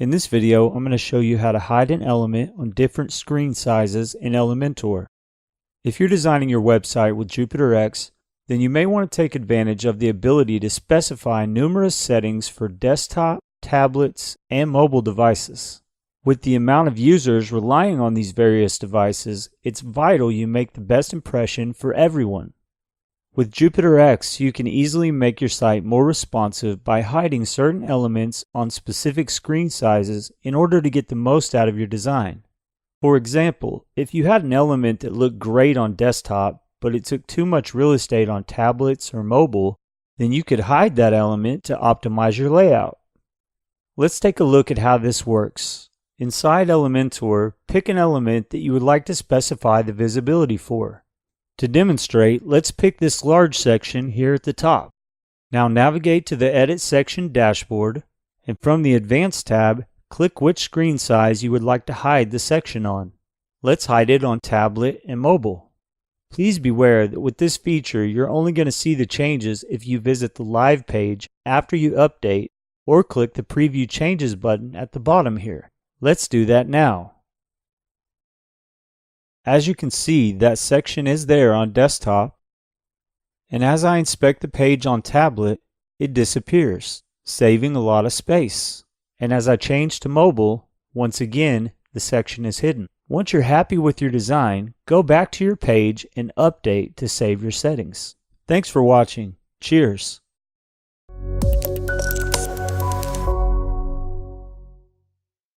In this video, I'm going to show you how to hide an element on different screen sizes in Elementor. If you're designing your website with Jupiter X, then you may want to take advantage of the ability to specify numerous settings for desktop, tablets, and mobile devices. With the amount of users relying on these various devices, it's vital you make the best impression for everyone. With Jupiter X, you can easily make your site more responsive by hiding certain elements on specific screen sizes in order to get the most out of your design. For example, if you had an element that looked great on desktop, but it took too much real estate on tablets or mobile, then you could hide that element to optimize your layout. Let's take a look at how this works. Inside Elementor, pick an element that you would like to specify the visibility for. To demonstrate, let's pick this large section here at the top. Now navigate to the Edit section dashboard, and from the Advanced tab, click which screen size you would like to hide the section on. Let's hide it on tablet and mobile. Please beware that with this feature, you're only going to see the changes if you visit the Live page after you update or click the Preview Changes button at the bottom here. Let's do that now. As you can see, that section is there on desktop, and as I inspect the page on tablet, it disappears, saving a lot of space. And as I change to mobile, once again, the section is hidden. Once you're happy with your design, go back to your page and update to save your settings. Thanks for watching. Cheers.